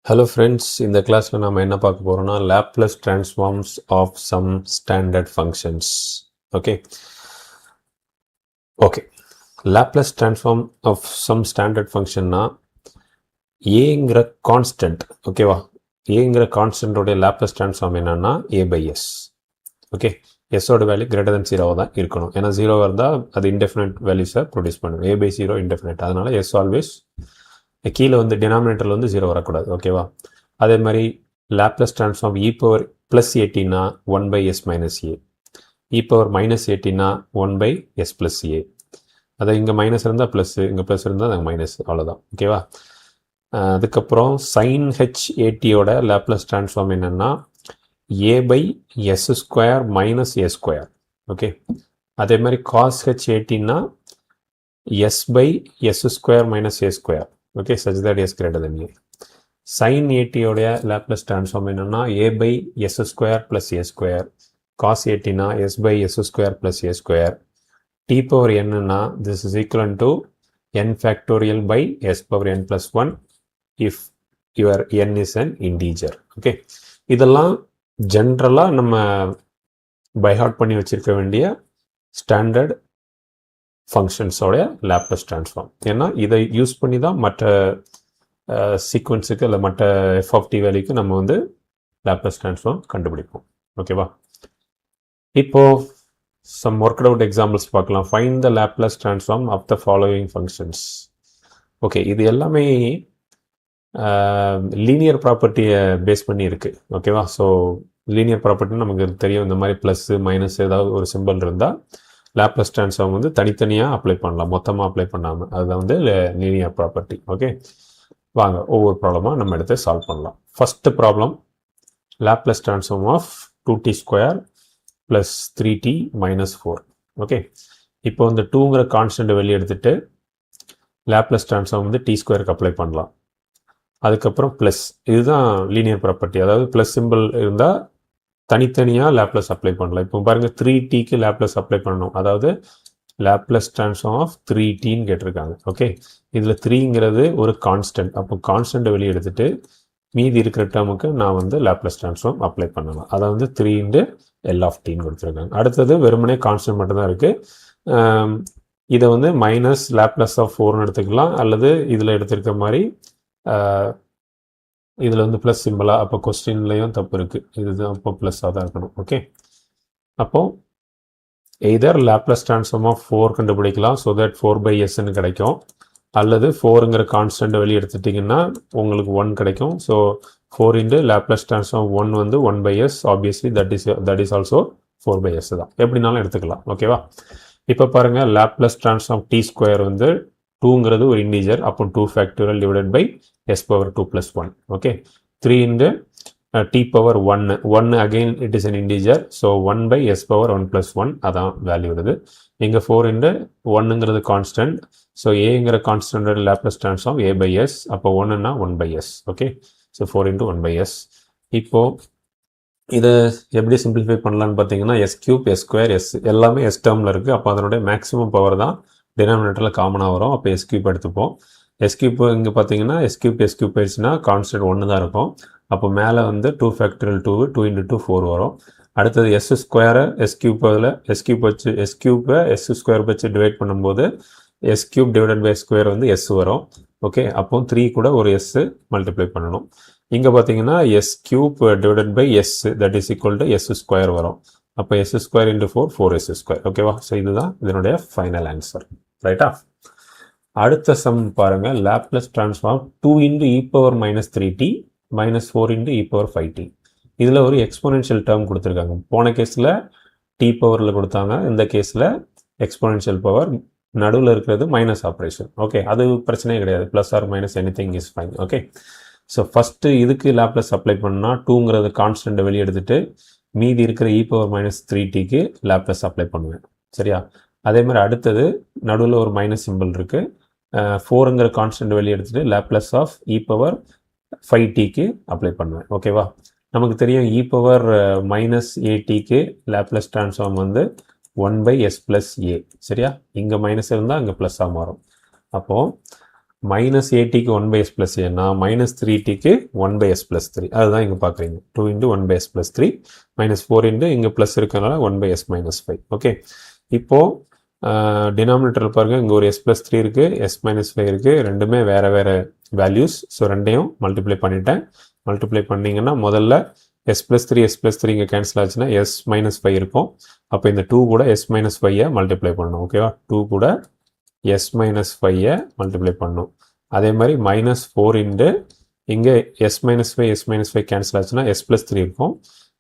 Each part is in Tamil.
Hello friends, இந்த கிளாஸ்ல நாம என்ன பார்க்க போறோம்னா Laplace transforms of some standard functions. Okay. Laplace transform of some standard functionனா aங்கிற கான்ஸ்டன்ட் ஓகேவா aங்கிற கான்ஸ்டன்டோடைய Laplace transform என்னன்னா a by s. ஓகே எஸ்ஸோட வேல்யூ கிரேட்டர் தென் 0 தான் இருக்கணும். ஏன்னா 0 இருந்தால் அது இன்டெஃபினைட் வேல்யூஸை ப்ரொடியூஸ் பண்ணும். a by 0 indefinite. அதனால எஸ் ஆல்வேஸ் கீழே வந்து டினாமினேட்டரில் வந்து 0 வரக்கூடாது. ஓகேவா? அதே மாதிரி Laplace transform e power plus ஏட்டினா 1 by s minus a, e power minus ஏட்டினா 1 பை எஸ் ப்ளஸ் ஏ. அதை இங்கே மைனஸ் இருந்தால் ப்ளஸ்ஸு, இங்கே ப்ளஸ் இருந்தால் அது மைனஸ், அவ்வளோதான். ஓகேவா? அதுக்கப்புறம் சைன் ஹெச் ஏடியோட லாப்லஸ் ட்ரான்ஸ்ஃபார்ம் என்னென்னா a by s square minus a square. Okay, அதே மாதிரி காஸ் ஹெச் ஏட்டின்னா s by s square minus a square. Okay, such that s greater than a. sin at உடைய லாப்லஸ் ட்ரான்ஸ்ஃபார்ம் என்னன்னா a by s square plus a square, cos at னா s by s square plus a ஸ்கொயர், t பவர் n னா this is equivalent to n factorial by s power n plus 1 if your n is an integer. Okay, இதெல்லாம் ஜென்ரலாக நம்ம பைஹார்ட் பண்ணி வச்சிருக்க வேண்டிய ஸ்டாண்டர்ட் ஃபங்க்ஷன்ஸோடைய லாப்லஸ் ட்ரான்ஸ்ஃபார்ம். ஏன்னா இதை யூஸ் பண்ணி தான் மற்ற சீக்வன்ஸுக்கு இல்லை மற்ற எஃப்ஆஃப்டி வேல்யூக்கு நம்ம வந்து லாப்லஸ் ட்ரான்ஸ்ஃபார்ம் கண்டுபிடிப்போம். ஓகேவா? இப்போ சம் ஒர்க்ட் அவுட் எக்ஸாம்பிள்ஸ் பார்க்கலாம். Find the Laplace transform of the following functions. Okay, இது எல்லாமே லீனியர் ப்ராப்பர்ட்டியை பேஸ் பண்ணி இருக்குது. ஓகேவா? ஸோ லீனியர் ப்ராப்பர்ட்டின்னு நமக்கு தெரியும். இந்த மாதிரி ப்ளஸ்ஸு மைனஸ் ஏதாவது ஒரு சிம்பிள் இருந்தால் லாப்லஸ் ட்ரான்ஸ்ஃபார்ம் வந்து தனித்தனியாக அப்ளை பண்ணலாம், மொத்தமாக அப்ளை பண்ணாமல். அதுதான் வந்து லீனியர் ப்ராப்பர்ட்டி. ஓகே, வாங்க ஒவ்வொரு ப்ராப்ளமாக நம்ம எடுத்து சால்வ் பண்ணலாம். First problem, Laplace transform of 2t square plus 3t minus 4. Okay, இப்போ வந்து 2ங்கிற கான்ஸ்டன்ட் வெளியே எடுத்துகிட்டு லாப்லஸ் ட்ரான்ஸ்ஃபார்ம் வந்து டி ஸ்கொயருக்கு அப்ளை பண்ணலாம். அதுக்கப்புறம் ப்ளஸ், இதுதான் லீனியர் ப்ராப்பர்ட்டி. அதாவது ப்ளஸ் சிம்பிள் இருந்தால் தனித்தனியாக லேப்லஸ் அப்ளை பண்ணலாம். இப்போ பாருங்கள் 3tக்கு லேப்லஸ் அப்ளை பண்ணணும். அதாவது லேப்லஸ் ட்ரான்ஸ்ஃபார்ம் ஆஃப் 3tன்னு கேட்டிருக்காங்க. ஓகே, இதில் 3ங்கிறது ஒரு கான்ஸ்டன்ட். அப்போ கான்ஸ்டன்ட்டை வெளியே எடுத்துகிட்டு மீதி இருக்கிற டேர்முக்கு நான் வந்து லேப்லஸ் ட்ரான்ஸ்ஃபார்ம் அப்ளை பண்ணலாம். அதை வந்து 3 × L of tன்னு கொடுத்துருக்காங்க. அடுத்தது வெறுமனே கான்ஸ்டன்ட் மட்டும்தான் இருக்குது. இதை வந்து மைனஸ் லேப்லஸ் ஆஃப் 4ன்னு எடுத்துக்கலாம், அல்லது இதில் எடுத்திருக்க மாதிரி இதில் வந்து ப்ளஸ் சிம்பிளா. அப்போ கொஸ்டின்லேயும் தப்பு இருக்குது. இதுதான் அப்போ ப்ளஸ்ஸாக தான் இருக்கணும். ஓகே, அப்போது எய்தர் லாப்லஸ் ட்ரான்ஸ்ஃபார்ம் ஆஃப் 4 கண்டுபிடிக்கலாம், ஸோ தட் 4 by sன்னு கிடைக்கும். அல்லது 4ங்கிற கான்ஸ்டன்ட் வெளியே எடுத்துட்டிங்கன்னா உங்களுக்கு 1 கிடைக்கும். ஸோ 4 × லாப்லஸ் ட்ரான்ஸ்ஃபார்ம் 1 வந்து 1 by s. Obviously that is also 4 by s தான். எப்படினாலும் எடுத்துக்கலாம். ஓகேவா? இப்போ பாருங்கள், லாப்லஸ் ட்ரான்ஸ்ஃபார்ம் டி ஸ்கொயர் வந்து 2ங்கிறது ஒரு இன்டிஜர். அப்போ 2 factorial divided by s power 2 plus 1. Okay, 3 × t power 1 again it is an integer, so 1 by s power 1 plus 1 அதான் வேல்யூ வருது. இங்கே 4 × 1ங்கிறது கான்ஸ்டன்ட். ஸோ ஏங்கிற constant Laplace transform a by s. அப்போ 1ன்னா 1 by s. Okay, so 4 × 1 by s. இப்போது இதை எப்படி சிம்பிளிஃபை பண்ணலான்னு பார்த்தீங்கன்னா s³ s² s எல்லாமே s டேர்மில் இருக்குது. அப்போ அதனுடைய மேக்ஸிமம் பவர் தான் டினாமினேட்டரில் காமனாக வரும். அப்போ s³ எடுத்துப்போம். s³ இங்கே பார்த்தீங்கன்னா s³ போயிடுச்சுன்னா கான்ஸ்டன்ட் 1 தான் இருக்கும். அப்போ மேலே வந்து 2 ஃபேக்டரியல் 2 2 × 2 4 வரும். அடுத்தது s ஸ்கொயரை s³ வச்சு s² வச்சு டிவைட் பண்ணும்போது s³ டிவைடட் பை ஸ்கொயர் வந்து s வரும். ஓகே, அப்போ 3 கூட ஒரு s மல்டிப்ளை பண்ணணும். இங்கே பார்த்தீங்கன்னா s³ divided by s that is equal to s² வரும். அப்போ s² × 4 4s². ஓகேவா? ஸோ இதுதான் இதனுடைய ஃபைனல் ஆன்சர். ரைட்டா? அடுத்த சம் பாருங்க, Laplace transform 2 × e power minus 3t minus 4 × e power 5t. இதில் ஒரு எக்ஸ்போனென்ஷியல் டேர்ம் கொடுத்துருக்காங்க. போன கேஸில் டி பவரில் கொடுத்தாங்க, இந்த கேஸில் எக்ஸ்போனென்ஷியல் பவர், நடுவில் இருக்கிறது மைனஸ் ஆப்ரேஷன். ஓகே, அது பிரச்சனையே கிடையாது. Plus or minus anything is fine. Okay, so first இதுக்கு லாப்லஸ் அப்ளை பண்ணால் 2ங்கிறது கான்ஸ்டன்ட்டை வெளியே எடுத்துகிட்டு மீதி இருக்கிற e power minus 3tக்கு லாப்லஸ் அப்ளை பண்ணுவேன். சரியா? அதே மாதிரி அடுத்தது நடுவில் ஒரு மைனஸ் சிம்பிள் இருக்குது. 4ங்கிற கான்ஸ்டன்ட் வெளியே எடுத்துகிட்டு லேப்லஸ் ஆஃப் e power 5tக்கு அப்ளை பண்ணுவேன். ஓகேவா? நமக்கு தெரியும் e power minus atக்கு லேப்லஸ் ட்ரான்ஸ்ஃபார்ம் வந்து 1 by s plus a. சரியா? இங்கே மைனஸ் இருந்தால் அங்கே ப்ளஸ்ஸாக மாறும். அப்போது மைனஸ் ஏடிக்கு 1/s ப்ளஸ் ஏன்னா மைனஸ் 3tக்கு 1/s ப்ளஸ் 3 அதுதான் இங்கே பார்க்குறீங்க 2 into 1/s plus 3 minus 4 into இங்கே ப்ளஸ் இருக்கிறதுனால 1/s மைனஸ் 5 ஓகே இப்போது டினாமினேட்டர் பாருங்கள் இங்கே ஒரு s ப்ளஸ் 3 இருக்குது s மைனஸ் 5 இருக்குது ரெண்டுமே வேறு வேறு வேல்யூஸ் ஸோ ரெண்டையும் மல்டிப்ளை பண்ணிட்டேன் மல்டிப்ளை பண்ணிங்கன்னா முதல்ல s ப்ளஸ் 3 இங்கே கேன்சல் ஆச்சுன்னா s மைனஸ் 5 இருக்கும் அப்போ இந்த 2 கூட s மைனஸ் 5ஐ மல்டிப்ளை பண்ணணும் ஓகேவா 2 கூட s மைனஸ் 5ஐ மல்டிப்ளை பண்ணணும் அதே மாதிரி மைனஸ் 4 இன்ட்டு இங்கே s மைனஸ் 5 கேன்சல் ஆச்சுன்னா s ப்ளஸ் 3 இருக்கும்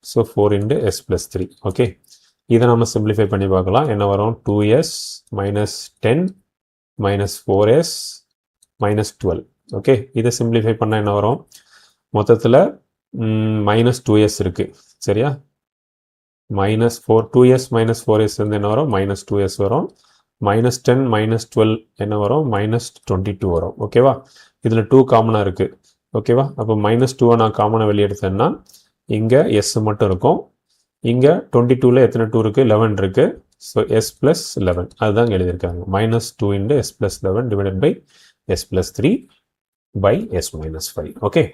so 4 into s plus 3 okay இதை நம்ம சிம்பிளிஃபை பண்ணி பார்க்கலாம் என்ன வரும் 2s minus 10 minus 4s minus 12 okay இதை சிம்பிளிஃபை பண்ணால் என்ன வரும் மொத்தத்தில் மைனஸ் 2s இருக்குது சரியா மைனஸ் 2s மைனஸ் 4s வந்து என்ன வரும் மைனஸ் 2s வரும் மைனஸ் 10 மைனஸ் 12 என்ன வரும் மைனஸ் 22 வரும் ஓகேவா இதில் 2 காமனாக இருக்குது ஓகேவா அப்போ மைனஸ் 2 நான் காமனாக வெளியே எடுத்தேன்னா இங்கே எஸ் மட்டும் இருக்கும் இங்கே 22ல் எத்தனை 2 இருக்குது 11 இருக்குது ஸோ s ப்ளஸ் 11 அதுதான் இங்கே எழுதியிருக்காங்க minus 2 into s plus 11 divided by s plus 3 by s minus 5 okay